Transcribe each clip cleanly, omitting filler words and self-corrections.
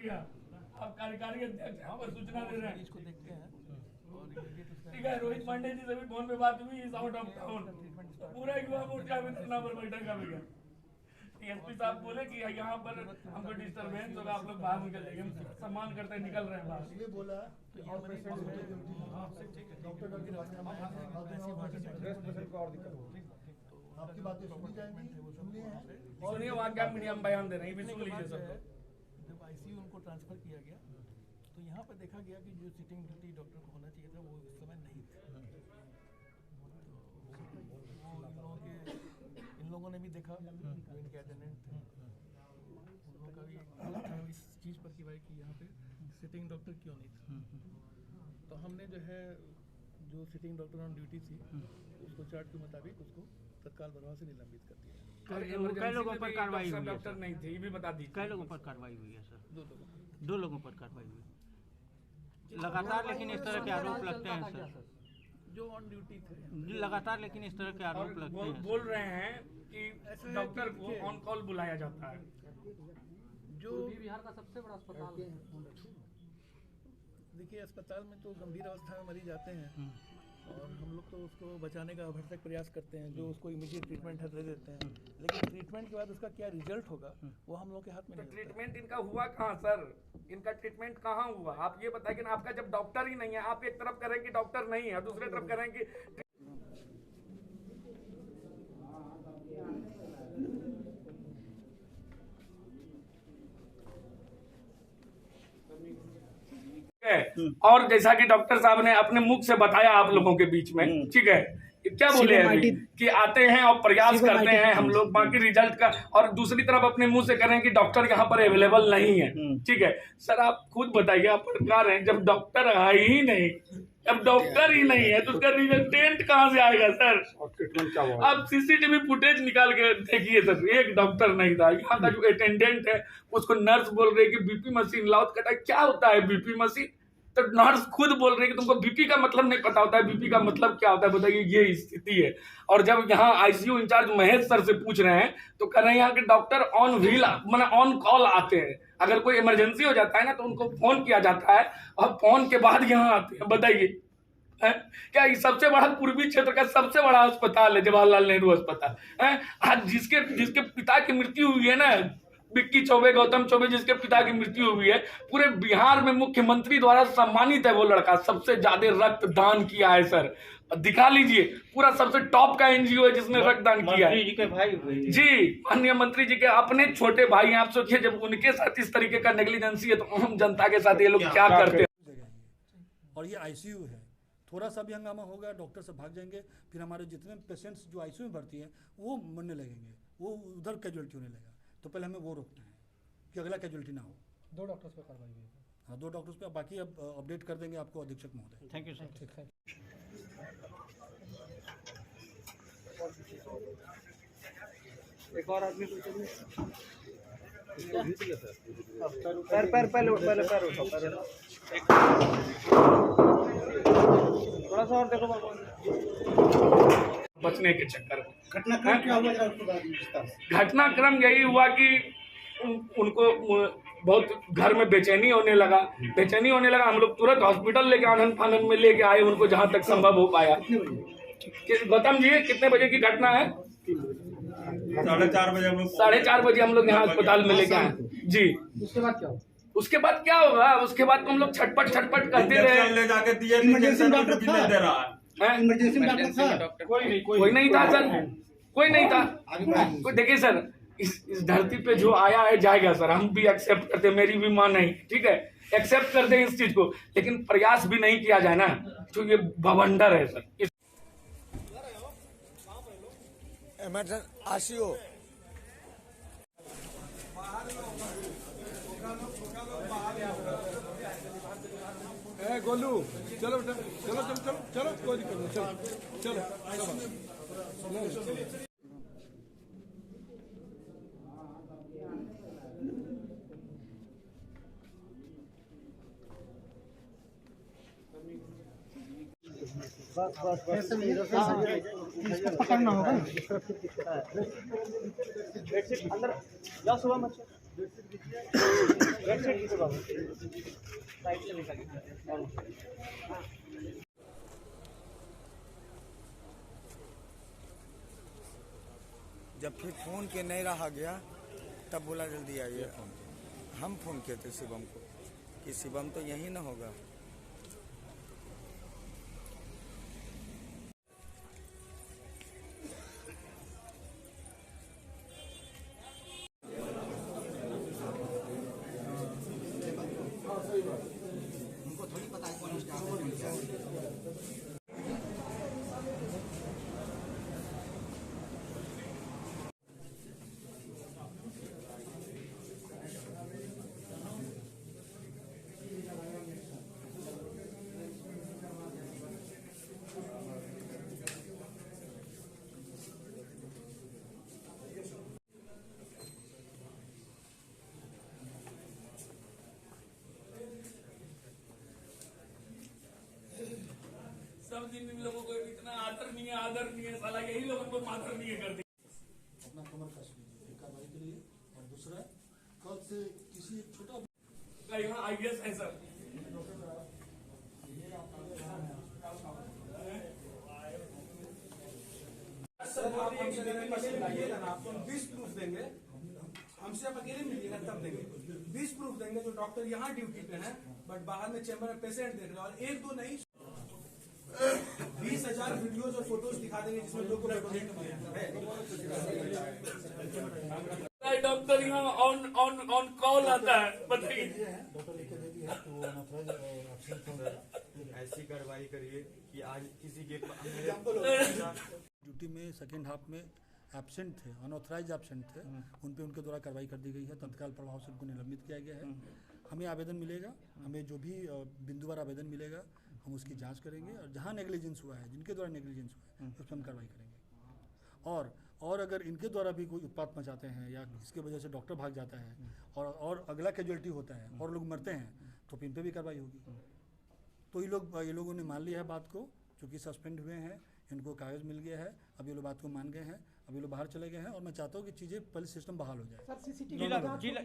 आप कार्यकारी अध्यक्ष यहाँ पर सूचना दे रहे हैं। इसको देखते हैं और ठीक है, रोहित पांडे जी से भी फोन पे बात हुई, इज आउट ऑफ टाउन। पूरा युवा मोर्चा अभी धरना पर बैठा का भैया। एसपी साहब बोले कि यहाँ पर हमको डिस्टर्बेंस होगा, आप लोग बाहर निकल जाएंगे। हम सम्मान करते निकल रहे हैं बाहर। इसलिए बोला और आपकी बातें सुनी जाएंगी, सुनिए हैं सुनिए वहाँ क्या मीडिया में बयान दे रहे हैं, ये भी सुन लीजिए सब। जब आईसीयू उनको ट्रांसफर किया गया तो यहाँ पर देखा गया कि जो सिटिंग ड्यूटी डॉक्टर को होना चाहिए था वो इस समय नहीं था। तो वो इन लोगों ने भी देखा, इनके अटेंडेंट थे, उन लोगों का भी विरोध था इस चीज़ पर कि भाई कि यहाँ पे सिटिंग डॉक्टर क्यों नहीं था। तो हमने जो है जो सिटिंग डॉक्टर ऑन ड्यूटी थी उसको चार्ट के मुताबिक उसको तत्काल प्रभाव से निलंबित कर दिया। कई लोगों पर कार्रवाई हुई है डॉक्टर नहीं थे, ये भी बता दीजिए। कई लोगों पर कार्रवाई हुई है सर? 2 लोगों पर कार्रवाई हुई लगातार, लेकिन इस तरह के आरोप लगते हैं सर जो ऑन ड्यूटी थे लगातार, लेकिन इस तरह के आरोप लगते हैं। बोल रहे हैं कि डॉक्टर को ऑन कॉल बुलाया जाता है। जो बिहार का सबसे बड़ा अस्पताल है। देखिए अस्पताल में तो गंभीर अवस्था में मरीज आते हैं और हम लोग तो उसको बचाने का भरसक प्रयास करते हैं, जो उसको इमीडिएट ट्रीटमेंट दे देते हैं, लेकिन ट्रीटमेंट के बाद उसका क्या रिजल्ट होगा वो हम लोग के हाथ में नहीं। ट्रीटमेंट इनका हुआ कहाँ सर? इनका ट्रीटमेंट कहाँ हुआ? आप ये बताइए कि आपका जब डॉक्टर ही नहीं है, आप एक तरफ करें कि डॉक्टर नहीं है, दूसरे तरफ करें कि और जैसा कि डॉक्टर साहब ने अपने मुख से बताया आप लोगों के बीच में, ठीक है, क्या बोले अभी कि आते हैं और प्रयास करते हैं हम लोग बाकी रिजल्ट का, और दूसरी तरफ अपने मुंह से करें कि डॉक्टर यहाँ पर अवेलेबल नहीं है। ठीक है सर, आप खुद बताइए, आप पत्रकार हैं, जब डॉक्टर है ही नहीं, जब डॉक्टर ही नहीं है तो उसका रिजल्टेंट कहाँ से आएगा सर? आप सीसीटीवी फुटेज निकाल के देखिए सर, एक डॉक्टर नहीं था। यहाँ का जो अटेंडेंट है उसको नर्स बोल रही है कि बीपी मशीन लाओ। कहता है क्या होता है बीपी मशीन? तो नर्स खुद बोल रही है कि तुमको बीपी का मतलब नहीं पता होता है, बीपी का मतलब क्या होता है बताइए। ये स्थिति है। और जब यहाँ आईसीयू इंचार्ज महेश सर से पूछ रहे हैं तो कह रहे हैं यहाँ के डॉक्टर ऑन व्हील माने ऑन कॉल आते हैं, अगर कोई इमरजेंसी हो जाता है ना तो उनको फोन किया जाता है और फोन के बाद यहाँ आते हैं। बताइए क्या ये सबसे बड़ा पूर्वी क्षेत्र का सबसे बड़ा अस्पताल है जवाहरलाल नेहरू अस्पताल है। आज जिसके पिता की मृत्यु हुई है ना, विक्की चौबे, गौतम चौबे, जिसके पिता की मृत्यु हुई है, पूरे बिहार में मुख्यमंत्री द्वारा सम्मानित है वो लड़का। सबसे ज्यादा रक्तदान किया है सर, दिखा लीजिए, पूरा सबसे टॉप का एनजीओ है जिसने रक्तदान किया है। जी के भाई जी, माननीय मंत्री जी के अपने छोटे भाई हैं। आप सोचिए जब उनके साथ इस तरीके का नेग्लिजेंसी है तो आम जनता के साथ ये लोग क्या करते हैं। और ये आईसीयू है, थोड़ा सा भी हंगामा होगा डॉक्टर से भाग जाएंगे, फिर हमारे जितने पेशेंट्स जो आईसीयू में भर्ती हैं वो मरने लगेंगे, वो उधर कैजुअलिटी होने लगेगा। तो पहले हमें वो रोकना है कि अगला कैजुअलिटी ना हो। 2 डॉक्टर्स पे कार्रवाई हुई है। हाँ, 2 डॉक्टर्स पे, बाकी अब अपडेट कर देंगे आपको अधीक्षक महोदय। Thank you sir. एक और आदमी को चाहिए पहले थोड़ा सा और देखो बाबू। बचने के चक्कर में घटनाक्रम क्या हुआ? घटनाक्रम यही हुआ कि उनको बहुत घर में बेचैनी होने लगा। हम लोग तुरंत हॉस्पिटल लेके आनंद फानंद में लेके आए उनको जहां तक संभव हो पाया। गौतम जी, कितने बजे की घटना है? 4:30 बजे हम लोग यहाँ अस्पताल में लेके आए जी। उसके बाद क्या हुआ? उसके बाद क्या होगा? उसके बाद तो हम लोग छटपट करते रहे। ले जाके दिए, इमरजेंसी डॉक्टर भी दे रहा है। इमरजेंसी डॉक्टर था? कोई नहीं था सर, कोई नहीं था। देखिए सर, इस धरती पे जो आया है जाएगा सर, हम भी एक्सेप्ट करते, मेरी भी मां नहीं, ठीक है, एक्सेप्ट करते हैं इस चीज को, लेकिन प्रयास भी नहीं किया जाए ना, तो ये बवंडर है सर। आईसीयू गोलू, चलो बेटा, चलो, कोई दिक्कत नहीं, चलो। इसको पकड़ना होगा। अंदर जाओ, सुबह मत जब फिर फ़ोन के नहीं रहा गया तब बोला जल्दी आइए। हम फ़ोन किए थे शिवम को कि शिवम तो यही ना होगा। सब दिन इन लोगों को इतना आदर नहीं है साला यही लोग उनको मादर नहीं कर दी। अपना कमर कस लीजिए कार्रवाई के लिए। और दूसरा, कल से किसी एक छोटा यहाँ IAS है सर। आप हमसे 20 प्रूफ देंगे, हमसे आप अकेले मिलिएगा तब देंगे। 20 प्रूफ देंगे जो डॉक्टर यहाँ ड्यूटी पे हैं बट बाहर में चैम्बर में पेशेंट देख रहे हैं, और एक दो नहीं 20,000 वीडियोज और फोटोज दिखा देंगे जिसमें लोग डॉक्टर यहाँ ऑन कॉल आता है, बताइए। डॉक्टर लिख के दे दिया तो वो ऐसी कार्रवाई करिए कि आज किसी के ड्यूटी में सेकेंड हाफ में एब्सेंट थे, अनऑथराइज एब्सेंट थे, उन पे उनके द्वारा कार्रवाई कर दी गई है। तत्काल प्रभाव से उनको निलंबित किया गया है। हमें आवेदन मिलेगा, हमें जो भी बिंदुवार आवेदन मिलेगा हम उसकी जांच करेंगे, और जहां नेग्लिजेंस हुआ है, जिनके द्वारा नेग्लिजेंस हुआ है, उस पर हम कार्रवाई करेंगे। और अगर इनके द्वारा भी कोई उत्पात मचाते हैं या इसके वजह से डॉक्टर भाग जाता है और अगला कैजुअलिटी होता है और लोग मरते हैं, तो फिर इन पर भी कार्रवाई होगी। तो ये लोगों ने मान लिया है बात को, चूँकि सस्पेंड हुए हैं, इनको कागज़ मिल गया है, अब ये लोग बात को मान गए हैं, अब ये लोग बाहर चले गए हैं, और मैं चाहता हूँ कि चीज़ें पहले सिस्टम बहाल हो जाए।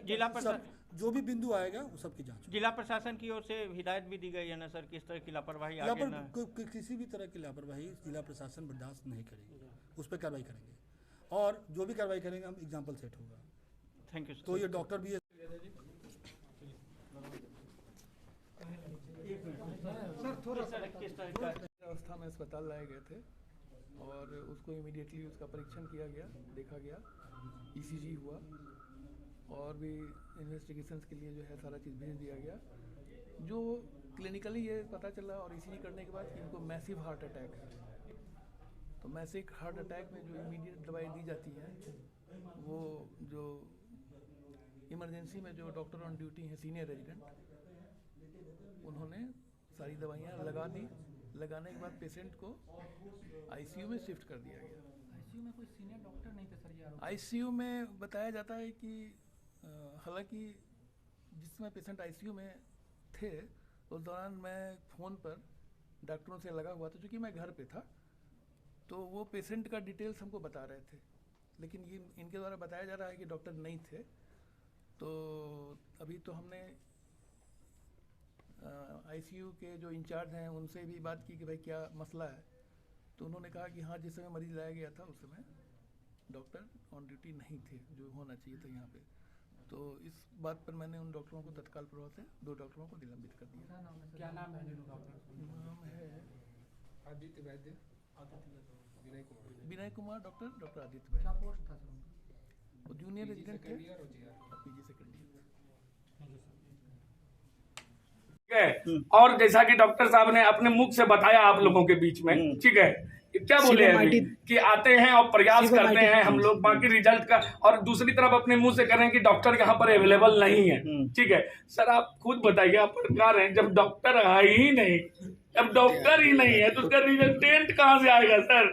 जिला प्रशासन जो भी बिंदु आएगा वो सबकी जांच। जिला प्रशासन की ओर से हिदायत भी दी गई है ना सर, किस तरह की लापरवाही आगे ना किसी भी तरह की लापरवाही जिला प्रशासन बर्दाश्त नहीं करेगी, उस पर कार्रवाई करेंगे, और जो भी कार्रवाई करेंगे हम एग्जाम्पल सेट होगा। Thank you sir. तो ये डॉक्टर भी किस तरह का अवस्था में अस्पताल लाए गए थे और उसको इमीडिएटली उसका परीक्षण किया गया, देखा गया, ECG हुआ और भी इन्वेस्टिगेशंस के लिए जो है सारा चीज़ भेज दिया गया। जो क्लिनिकली ये पता चला और ECG करने के बाद कि इनको मैसिव हार्ट अटैक है। तो मैसिव हार्ट अटैक में जो इमीडिएट दवाई दी जाती है, वो जो इमरजेंसी में जो डॉक्टर ऑन ड्यूटी हैं, सीनियर रेजिडेंट, उन्होंने सारी दवाइयाँ लगा दी। लगाने के बाद पेशेंट को ICU में शिफ्ट कर दिया गया। ICU में कोई सीनियर डॉक्टर नहीं थे सर? ये ICU में बताया जाता है कि हालांकि जिस समय पेशेंट ICU में थे उस दौरान मैं फ़ोन पर डॉक्टरों से लगा हुआ था, क्योंकि मैं घर पे था, तो वो पेशेंट का डिटेल्स हमको बता रहे थे, लेकिन ये इनके द्वारा बताया जा रहा है कि डॉक्टर नहीं थे। तो अभी तो हमने ICU के जो इंचार्ज हैं उनसे भी बात की कि भाई क्या मसला है, तो उन्होंने कहा कि हाँ, जिस समय मरीज़ लाया गया था उस समय डॉक्टर ऑन ड्यूटी नहीं थे, जो होना चाहिए था यहाँ पे। तो इस बात पर मैंने उन डॉक्टरों को तत्काल प्रभाव से 2 डॉक्टरों को निलंबित कर दिया। क्या नाम है डॉक्टर? नाम है आदित्य वैद्य, विनय कुमार, डॉक्टर आदित्य वैद्य। क्या पोस्ट था सर उनका? वो जूनियर रेजिडेंट थे, PG सेकेंड ईयर। और जैसा कि डॉक्टर साहब ने अपने मुख से बताया आप लोगों के बीच में, ठीक है, क्या बोले अभी कि आते हैं और प्रयास करते हैं हम लोग, बाकी रिजल्ट का, और दूसरी तरफ अपने मुंह से कह रहे हैं कि डॉक्टर यहाँ पर अवेलेबल नहीं है। ठीक है सर, आप खुद बताइए, आप पत्रकार हैं, जब डॉक्टर है ही नहीं, अब डॉक्टर ही नहीं है तो उसका रिजल्टेंट कहाँ से आएगा सर?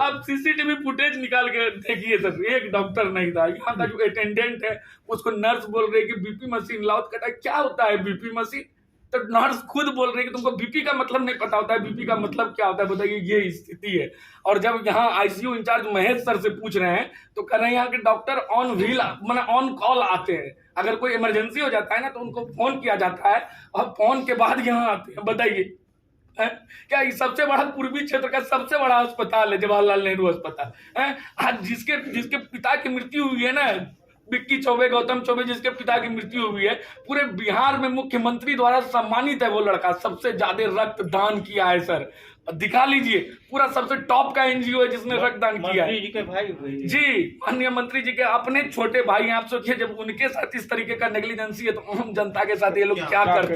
आप CCTV फुटेज निकाल के देखिए सर, एक डॉक्टर नहीं था। यहाँ का जो अटेंडेंट है उसको नर्स बोल रही है कि BP मशीन लाओ। कहता है क्या होता है BP मशीन? तो नर्स खुद बोल रही है कि तुमको बीपी का मतलब नहीं पता होता है, बीपी का मतलब क्या होता है, बताइए, ये स्थिति है। और जब यहाँ आईसीयू इंचार्ज महेश सर से पूछ रहे हैं तो कह रहे हैं यहाँ के डॉक्टर ऑन व्हील माने ऑन कॉल आते हैं, अगर कोई इमरजेंसी हो जाता है ना तो उनको फोन किया जाता है और फोन के बाद यहाँ आते हैं। बताइए क्या ये सबसे बड़ा पूर्वी क्षेत्र का सबसे बड़ा अस्पताल है जवाहरलाल नेहरू अस्पताल है। आज जिसके पिता की मृत्यु हुई है ना, विक्की चौबे, गौतम चौबे, जिसके पिता की मृत्यु हुई है, पूरे बिहार में मुख्यमंत्री द्वारा सम्मानित है वो लड़का, सबसे ज्यादा रक्तदान किया है सर। दिखा लीजिए, पूरा सबसे टॉप का एनजीओ है जिसने रक्तदान किया है। जी के भाई जी, माननीय मंत्री जी के अपने छोटे भाई हैं। आप सोचिए जब उनके साथ इस तरीके का नेग्लिजेंसी है तो आम जनता के साथ ये लोग क्या करते हैं।